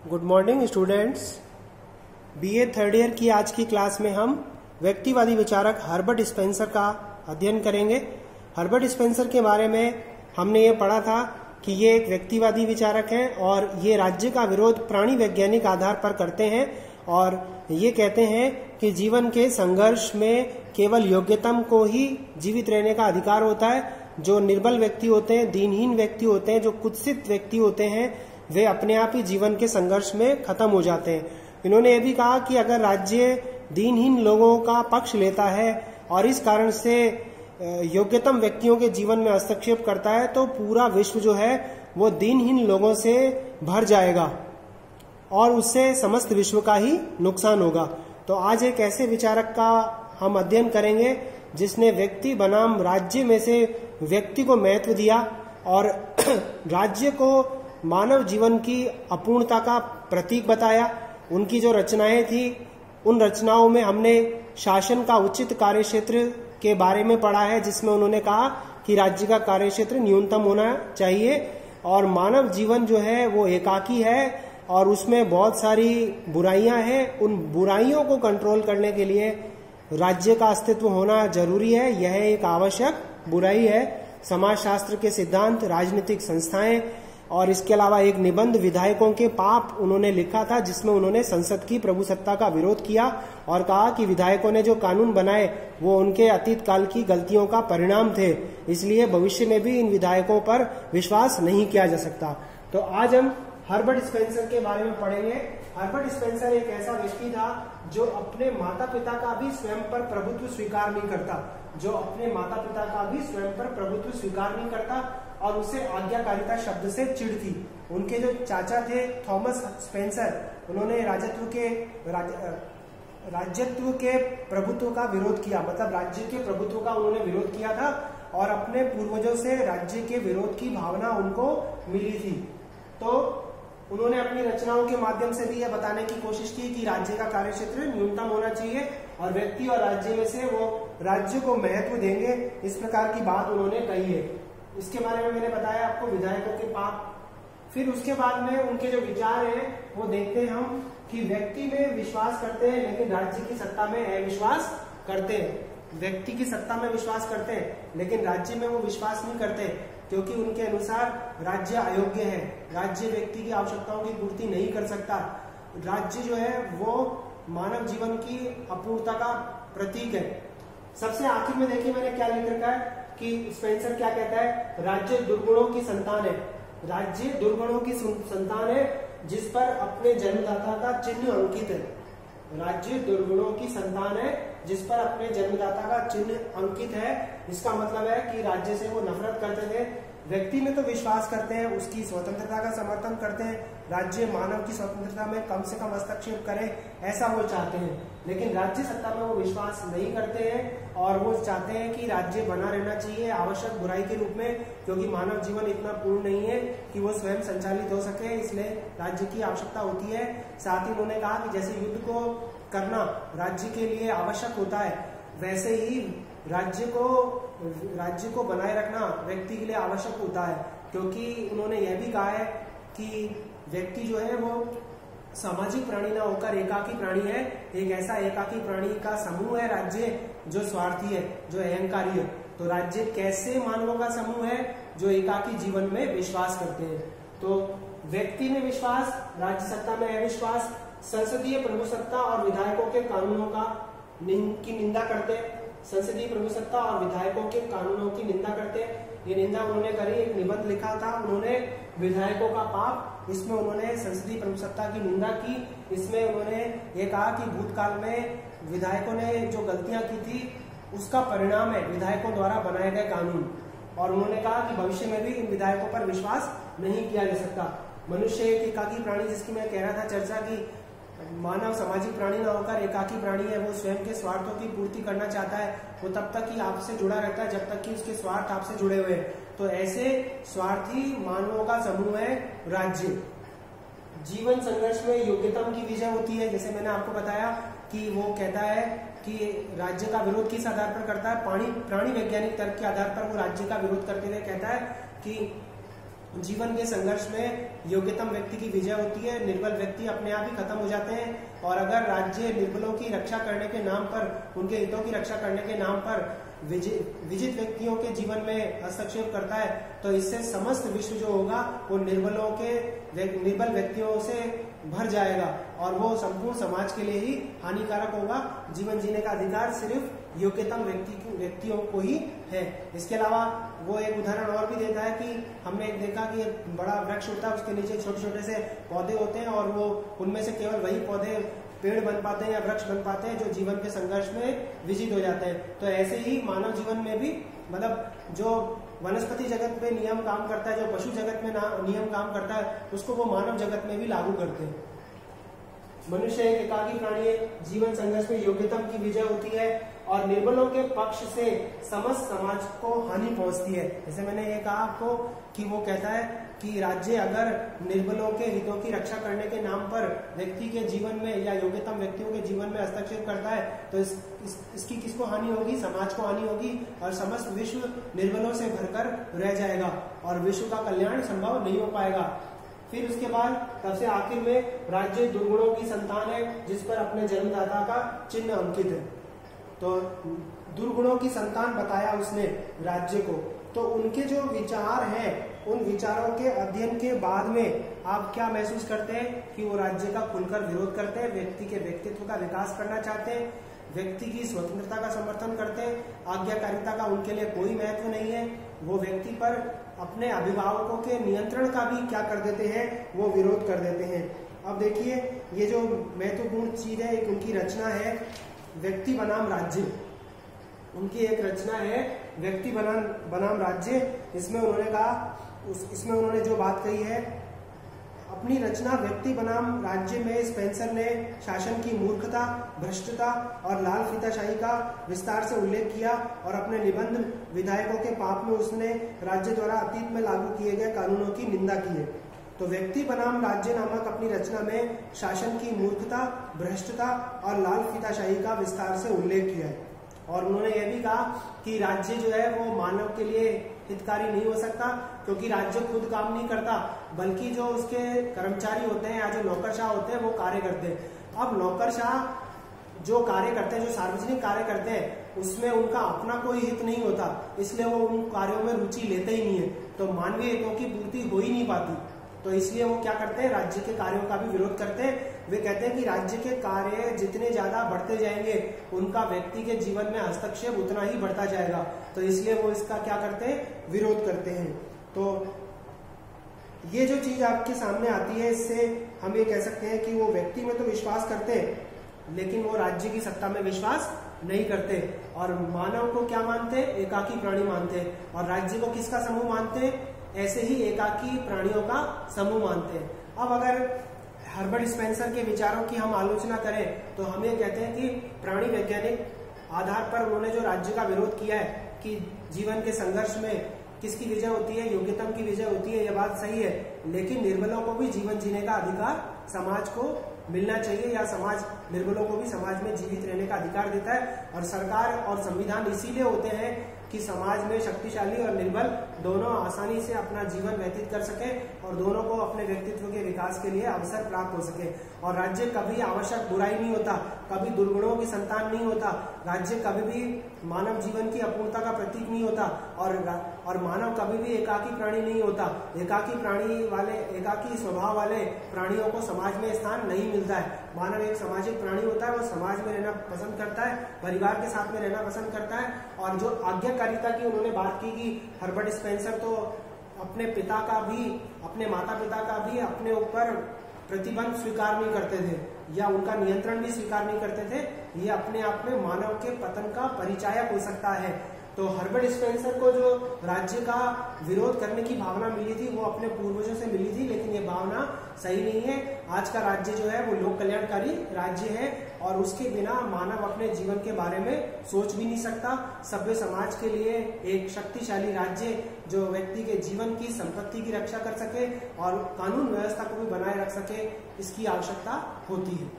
Good morning students. BA third year की आज की क्लास में हम व्यक्तिवादी विचारक हर्बर्ट स्पेंसर का अध्ययन करेंगे। हर्बर्ट स्पेंसर के बारे में हमने ये पढ़ा था कि ये एक व्यक्तिवादी विचारक हैं और ये राज्य का विरोध प्राणी वैज्ञानिक आधार पर करते हैं और ये कहते हैं कि जीवन के संघर्ष में केवल योग्यतम को ही जीवित रहने का अधिकार होता है। जो निर्बल व्यक्ति होते हैं, दीनहीन व्यक्ति होते हैं, जो कुत्सित व्यक्ति होते हैं, वे अपने आप ही जीवन के संघर्ष में खत्म हो जाते हैं। इन्होंने ये भी कहा कि अगर राज्य दीनहीन लोगों का पक्ष लेता है और इस कारण से योग्यतम व्यक्तियों के जीवन में हस्तक्षेप करता है तो पूरा विश्व जो है वो दीनहीन लोगों से भर जाएगा और उससे समस्त विश्व का ही नुकसान होगा। तो आज एक ऐसे विचारक का हम अध्ययन करेंगे जिसने व्यक्ति बनाम राज्य में से व्यक्ति को महत्व दिया और राज्य को मानव जीवन की अपूर्णता का प्रतीक बताया। उनकी जो रचनाएं थी उन रचनाओं में हमने शासन का उचित कार्यक्षेत्र के बारे में पढ़ा है, जिसमें उन्होंने कहा कि राज्य का कार्यक्षेत्र न्यूनतम होना चाहिए और मानव जीवन जो है वो एकाकी है और उसमें बहुत सारी बुराइयां हैं। उन बुराइयों को कंट्रोल करने के लिए राज्य का अस्तित्व होना जरूरी है। यह एक आवश्यक बुराई है। समाजशास्त्र के सिद्धांत, राजनीतिक संस्थाएं और इसके अलावा एक निबंध विधायकों के पाप उन्होंने लिखा था, जिसमें उन्होंने संसद की प्रभुसत्ता का विरोध किया और कहा कि विधायकों ने जो कानून बनाए वो उनके अतीत काल की गलतियों का परिणाम थे, इसलिए भविष्य में भी इन विधायकों पर विश्वास नहीं किया जा सकता। तो आज हम हर्बर्ट स्पेंसर के बारे में पढ़ेंगे। हर्बर्ट स्पेंसर एक ऐसा व्यक्ति था जो अपने माता पिता का भी स्वयं पर प्रभुत्व स्वीकार नहीं करता, जो अपने माता पिता का भी स्वयं पर प्रभुत्व स्वीकार नहीं करता और उसे आज्ञाकारिता शब्द से चिढ़ थी। उनके जो चाचा थे थॉमस स्पेंसर, उन्होंने राज्यत्व के प्रभुत्व का विरोध किया, मतलब राज्य के प्रभुत्व का उन्होंने विरोध किया था और अपने पूर्वजों से राज्य के विरोध की भावना उनको मिली थी। तो उन्होंने अपनी रचनाओं के माध्यम से भी यह बताने की कोशिश की कि राज्य का कार्यक्षेत्र न्यूनतम होना चाहिए और व्यक्ति और राज्य में से वो राज्य को महत्व देंगे, इस प्रकार की बात उन्होंने कही है। इसके बारे में मैंने बताया आपको विधायकों के पाप। फिर उसके बाद में उनके जो विचार हैं वो देखते हैं हम कि व्यक्ति में विश्वास करते हैं लेकिन राज्य की सत्ता में अविश्वास करते हैं। व्यक्ति की सत्ता में विश्वास करते हैं लेकिन राज्य में वो विश्वास नहीं करते, क्योंकि उनके अनुसार राज्य अयोग्य है। राज्य व्यक्ति की आवश्यकताओं की पूर्ति नहीं कर सकता। राज्य जो है वो मानव जीवन की अपूर्णता का प्रतीक है। सबसे आखिर में देखिए मैंने क्या लिख रखा है कि स्पेंसर क्या कहता है, राज्य दुर्गुणों की संतान है। राज्य दुर्गुणों की संतान है जिस पर अपने जन्मदाता का चिन्ह अंकित है। राज्य दुर्गुणों की संतान है जिस पर अपने जन्मदाता का चिन्ह अंकित है। इसका मतलब है कि राज्य से वो नफरत करते थे। व्यक्ति में तो विश्वास करते हैं, उसकी स्वतंत्रता का समर्थन करते हैं, राज्य मानव की स्वतंत्रता में कम से कम हस्तक्षेप करे ऐसा वो चाहते हैं, लेकिन राज्य सत्ता में वो विश्वास नहीं करते हैं और वो चाहते हैं कि राज्य बना रहना चाहिए आवश्यक बुराई के रूप में, क्योंकि मानव जीवन इतना पूर्ण नहीं है कि वो स्वयं संचालित हो सके, इसलिए राज्य की आवश्यकता होती है। साथ ही उन्होंने कहा कि जैसे युद्ध को करना राज्य के लिए आवश्यक होता है, वैसे ही राज्य को बनाए रखना व्यक्ति के लिए आवश्यक होता है, क्योंकि उन्होंने यह भी कहा है कि व्यक्ति जो है वो सामाजिक प्राणी ना होकर एकाकी प्राणी है। एक ऐसा एकाकी प्राणी का समूह है राज्य जो स्वार्थी है, जो अहंकारी है। तो राज्य कैसे मानवों का समूह है जो एकाकी जीवन में विश्वास करते हैं। तो व्यक्ति में विश्वास, राज्य सत्ता में अविश्वास, संसदीय प्रभुसत्ता और विधायकों के कानूनों की निंदा करते हैं। संसदीय प्रभुसत्ता और विधायकों के कानूनों की निंदा करते हैं। ये निंदा उन्होंने करी, एक निबंध लिखा था उन्होंने विधायकों का पाप, इसमें उन्होंने संसदीय प्रभुसत्ता की निंदा की। इसमें उन्होंने ये कहा कि भूतकाल में विधायकों ने जो गलतियां की थी उसका परिणाम है विधायकों द्वारा बनाए गए कानून, और उन्होंने कहा कि भविष्य में भी इन विधायकों पर विश्वास नहीं किया जा सकता। मनुष्य एक एकाकी प्राणी, जिसकी मैं कह रहा था चर्चा की, मानव सामाजिक प्राणी ना होकर एकाकी प्राणी है। वो स्वयं के स्वार्थों की पूर्ति करना चाहता है, वो तब तक ही आपसे जुड़ा रहता है जब तक कि उसके स्वार्थ आपसे जुड़े हुए हैं। तो ऐसे स्वार्थी मानवों का समूह है राज्य। जीवन संघर्ष में योग्यतम की विजय होती है। जैसे मैंने आपको बताया कि वो कहता है कि राज्य का विरोध किस आधार पर करता है, प्राणी वैज्ञानिक तर्क के आधार पर वो राज्य का विरोध करते हुए कहता है कि जीवन के संघर्ष में योग्यतम व्यक्ति की विजय होती है, निर्बल व्यक्ति अपने आप ही खत्म हो जाते हैं। और अगर राज्य निर्बलों की रक्षा करने के नाम पर, उनके हितों की रक्षा करने के नाम पर विजित व्यक्तियों के जीवन में हस्तक्षेप करता है, तो इससे समस्त विश्व जो होगा वो निर्बल व्यक्तियों से भर जाएगा और वो संपूर्ण समाज के लिए ही हानिकारक होगा। जीवन जीने का अधिकार सिर्फ योग्यतम व्यक्तियों को ही है। इसके अलावा वो एक उदाहरण और भी देता है कि हमने देखा कि एक बड़ा वृक्ष होता है, उसके नीचे छोटे छोटे से पौधे होते हैं और वो उनमें से केवल वही पौधे पेड़ बन पाते हैं या वृक्ष बन पाते हैं जो जीवन के संघर्ष में विजित हो जाते हैं। तो ऐसे ही मानव जीवन में भी, मतलब जो वनस्पति जगत में नियम काम करता है, जो पशु जगत में नियम काम करता है, उसको वो मानव जगत में भी लागू करते हैं। मनुष्य एक एकाकी प्राणी है, जीवन संघर्ष में योग्यतम की विजय होती है और निर्बलों के पक्ष से समस्त समाज को हानि पहुंचती है। जैसे मैंने ये कहा आपको कि वो कहता है कि राज्य अगर निर्बलों के हितों की रक्षा करने के नाम पर व्यक्ति के जीवन में या योग्यतम व्यक्तियों के जीवन में हस्तक्षेप करता है तो इसकी किसको हानि होगी? समाज को हानि होगी और समस्त विश्व निर्बलों से भरकर रह जाएगा और विश्व का कल्याण संभव नहीं हो पाएगा। फिर उसके बाद सबसे आखिर में राज्य दुर्गुणों की संतान है जिस पर अपने जन्मदाता का चिन्ह अंकित है। तो दुर्गुणों की संतान बताया उसने राज्य को। तो उनके जो विचार हैं, उन विचारों के अध्ययन के बाद में आप क्या महसूस करते हैं कि वो राज्य का खुलकर विरोध करते हैं, व्यक्ति के व्यक्तित्व का विकास करना चाहते हैं, व्यक्ति की स्वतंत्रता का समर्थन करते हैं, आज्ञाकारिता का उनके लिए कोई महत्व नहीं है, वो व्यक्ति पर अपने अभिभावकों के नियंत्रण का भी क्या कर देते हैं, वो विरोध कर देते हैं। अब देखिए ये जो महत्वपूर्ण चीज है, एक उनकी रचना है व्यक्ति बनाम राज्य। उनकी एक रचना है व्यक्ति बनाम राज्य। इसमें उन्होंने जो बात कही है, अपनी रचना व्यक्ति बनाम राज्य में स्पेंसर ने शासन की मूर्खता, भ्रष्टता और लाल फीताशाही का विस्तार से उल्लेख किया और अपने निबंध विधायकों के पाप में उसने राज्य द्वारा अतीत में लागू किए गए कानूनों की निंदा की है। तो व्यक्ति बनाम राज्य नामक अपनी रचना में शासन की मूर्खता, भ्रष्टता और लाल फीताशाही का विस्तार से उल्लेख किया है। और उन्होंने यह भी कहा कि राज्य जो है वो मानव के लिए हितकारी नहीं हो सकता क्योंकि राज्य खुद काम नहीं करता, बल्कि जो उसके कर्मचारी होते हैं या जो नौकरशाह होते हैं वो कार्य करते हैं। अब नौकरशाह जो कार्य करते हैं, जो सार्वजनिक कार्य करते हैं, उसमें उनका अपना कोई हित नहीं होता, इसलिए वो उन कार्यों में रुचि लेते ही नहीं है, तो मानवीय हितों की पूर्ति हो ही नहीं पाती। तो इसलिए वो क्या करते हैं, राज्य के कार्यों का भी विरोध करते हैं। वे कहते हैं कि राज्य के कार्य जितने ज्यादा बढ़ते जाएंगे उनका व्यक्ति के जीवन में हस्तक्षेप उतना ही बढ़ता जाएगा, तो इसलिए वो इसका क्या करते हैं, विरोध करते हैं। तो ये जो चीज आपके सामने आती है, इससे हम ये कह सकते हैं कि वो व्यक्ति में तो विश्वास करते हैं लेकिन वो राज्य की सत्ता में विश्वास नहीं करते और मानव को क्या मानते हैं, एकाकी प्राणी मानते हैं, और राज्य को किसका समूह मानते हैं, ऐसे ही एकाकी प्राणियों का समूह मानते हैं। अब अगर हर्बर्ट स्पेंसर के विचारों की हम आलोचना करें तो हम ये कहते हैं कि प्राणी वैज्ञानिक आधार पर उन्होंने जो राज्य का विरोध किया है कि जीवन के संघर्ष में किसकी विजय होती है, योग्यतम की विजय होती है, यह बात सही है, लेकिन निर्बलों को भी जीवन जीने का अधिकार समाज को मिलना चाहिए या समाज निर्बलों को भी समाज में जीवित रहने का अधिकार देता है। और सरकार और संविधान इसीलिए होते हैं कि समाज में शक्तिशाली और निर्बल दोनों आसानी से अपना जीवन व्यतीत कर सके और दोनों को अपने व्यक्तित्व के विकास के लिए अवसर प्राप्त हो सके। और राज्य कभी आवश्यक बुराई नहीं होता, कभी दुर्गुणों की संतान नहीं होता, राज्य कभी भी मानव जीवन की अपूर्णता का प्रतीक नहीं होता और मानव कभी भी एकाकी प्राणी नहीं होता। एकाकी स्वभाव वाले प्राणियों को समाज में स्थान नहीं मिलता है। मानव एक सामाजिक प्राणी होता है, वो समाज में रहना पसंद करता है, परिवार के साथ में रहना पसंद करता है। और जो आज्ञाकारिता की उन्होंने बात की कि हर्बर्ट स्पेंसर तो अपने पिता का भी, अपने माता पिता का भी अपने ऊपर प्रतिबंध स्वीकार नहीं करते थे या उनका नियंत्रण भी स्वीकार नहीं करते थे, ये अपने आप में मानव के पतन का परिचायक हो सकता है। तो हर्बर्ट स्पेंसर को जो राज्य का विरोध करने की भावना मिली थी वो अपने पूर्वजों से मिली थी, लेकिन ये भावना सही नहीं है। आज का राज्य जो है वो लोक कल्याणकारी राज्य है और उसके बिना मानव अपने जीवन के बारे में सोच भी नहीं सकता। सभ्य समाज के लिए एक शक्तिशाली राज्य जो व्यक्ति के जीवन की, संपत्ति की रक्षा कर सके और कानून व्यवस्था को भी बनाए रख सके, इसकी आवश्यकता होती है।